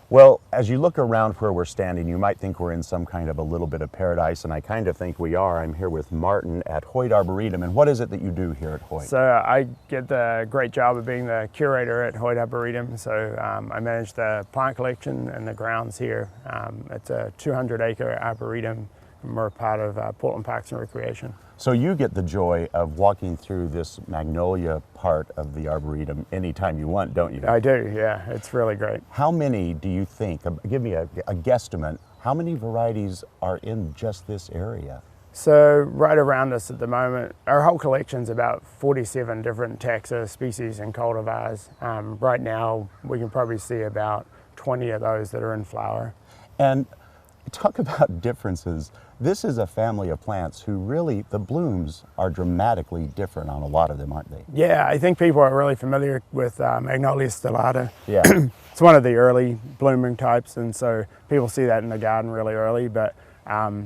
Well, as you look around where we're standing, you might think we're in some kind of a little bit of paradise, and I kind of think we are. I'm here with Martin at Hoyt Arboretum, and what is it that you do here at Hoyt? So I get the great job of being the curator at Hoyt Arboretum. So I manage the plant collection and the grounds here. It's a 200-acre arboretum, and we're part of Portland Parks and Recreation. So you get the joy of walking through this Magnolia part of the Arboretum anytime you want, don't you? I do, yeah. It's really great. How many do you think, give me a guesstimate, how many varieties are in just this area? So right around us at the moment, our whole collection's about 47 different taxa, species, and cultivars. Right now, we can probably see about 20 of those that are in flower. And talk about differences. This is a family of plants who really, the blooms are dramatically different on a lot of them, aren't they? Yeah, I think people are really familiar with Magnolia stellata. Yeah. It's one of the early blooming types, and so people see that in the garden really early, but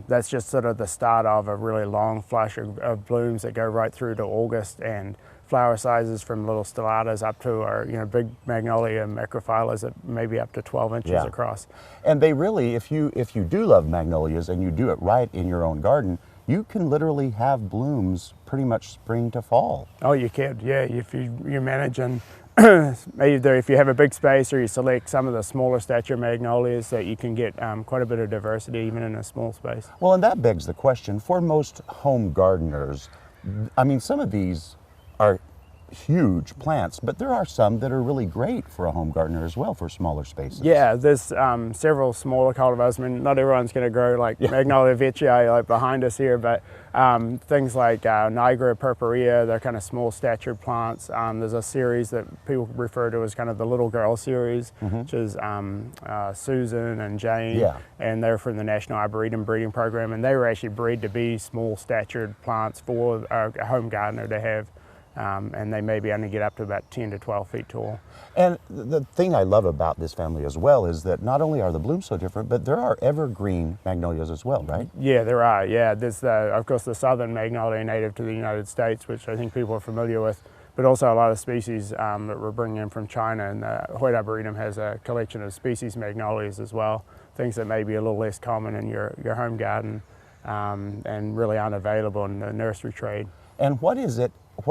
that's just sort of the start of a really long flush of blooms that go right through to August, and flower sizes from little stellatas up to our big Magnolia macrophylla that maybe up to 12 inches across. And they really, if you do love magnolias and you do it right in your own garden, you can literally have blooms pretty much spring to fall. Oh, you can, yeah. If you manage and either if you have a big space or you select some of the smaller stature magnolias, that you can get quite a bit of diversity even in a small space. Well, and that begs the question, for most home gardeners, I mean, some of these are huge plants, but there are some that are really great for a home gardener as well for smaller spaces. Yeah, there's several smaller cultivars. I mean, not everyone's going to grow like Magnolia veitchii like behind us here, but things like Niagara purpurea, they're kind of small statured plants. There's a series that people refer to as kind of the little girl series, which is Susan and Jane, and they're from the National Arboretum breeding program, and they were actually bred to be small statured plants for a home gardener to have. And they maybe only get up to about 10 to 12 feet tall. And the thing I love about this family as well is that not only are the blooms so different, but there are evergreen magnolias as well, right? Yeah, there are. Yeah, there's of course the southern magnolia native to the United States, which I think people are familiar with, but also a lot of species that we're bringing in from China. And the Hoyt Arboretum has a collection of species magnolias as well, things that may be a little less common in your home garden and really aren't available in the nursery trade. And what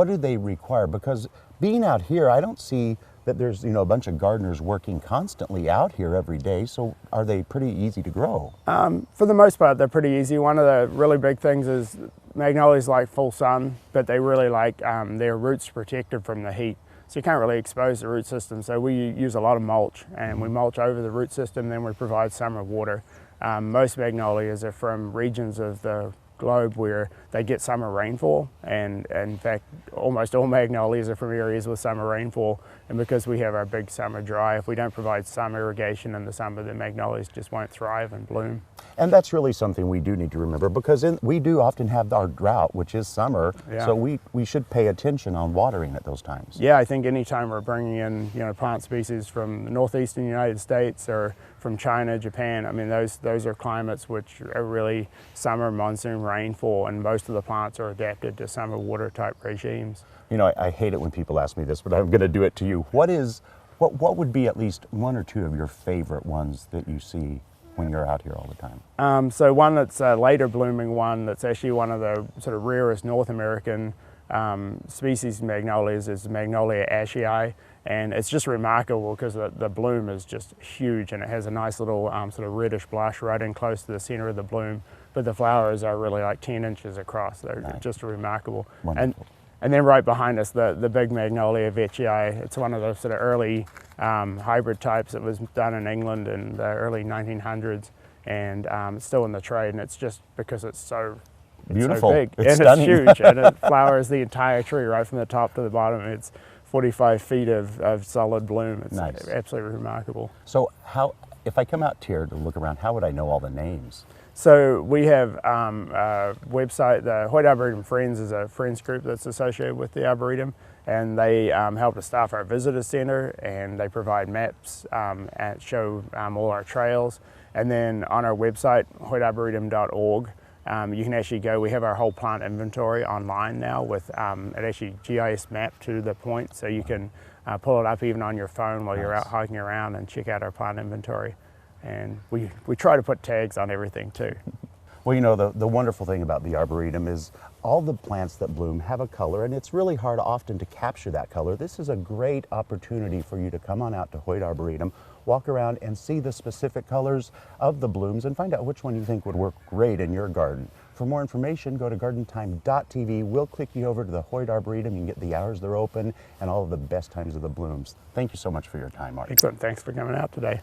do they require? Because being out here, I don't see that there's a bunch of gardeners working constantly out here every day. So are they pretty easy to grow? For the most part, they're pretty easy. One of the really big things is magnolias like full sun, but they really like their roots protected from the heat. So you can't really expose the root system. So we use a lot of mulch, and we mulch over the root system, then we provide summer water. Most magnolias are from regions of the globe where they get summer rainfall, and in fact almost all magnolias are from areas with summer rainfall, and because we have our big summer dry, if we don't provide some irrigation in the summer, the magnolias just won't thrive and bloom. And that's really something we do need to remember, because we do often have our drought, which is summer, so we should pay attention on watering at those times. Yeah, I think anytime we're bringing in plant species from the northeastern United States or from China, Japan, I mean those are climates which are really summer monsoon rainfall, and most of the plants are adapted to summer water type regimes. I hate it when people ask me this, but I'm going to do it to you. What would be at least one or two of your favorite ones that you see when you're out here all the time? So one that's a later blooming one that's actually one of the sort of rarest North American species magnolias is Magnolia ashii, and it's just remarkable because the bloom is just huge, and it has a nice little sort of reddish blush right in close to the center of the bloom, but the flowers are really like 10 inches across. They're just remarkable. Wonderful. And then right behind us, the big Magnolia veitchii. It's one of those sort of early hybrid types that was done in England in the early 1900s, and it's still in the trade, and it's just because it's so beautiful, so big, it's and stunning. It's huge, and it flowers the entire tree right from the top to the bottom. It's 45 feet of solid bloom. It's absolutely remarkable. So if I come out here to look around, how would I know all the names? So we have a website. The Hoyt Arboretum Friends is a friends group that's associated with the Arboretum, and they help to staff our visitor center, and they provide maps and show all our trails. And then on our website, hoytarboretum.org, you can actually go, we have our whole plant inventory online now with it actually GIS mapped to the point, so you can pull it up even on your phone while you're Nice. out hiking around and check out our plant inventory. And we try to put tags on everything too. Well, you know, the wonderful thing about the Arboretum is all the plants that bloom have a color, and it's really hard often to capture that color. This is a great opportunity for you to come on out to Hoyt Arboretum, walk around and see the specific colors of the blooms and find out which one you think would work great in your garden. For more information, go to gardentime.tv. We'll click you over to the Hoyt Arboretum. You can get the hours they're open and all of the best times of the blooms. Thank you so much for your time, Art. Excellent. Thanks for coming out today.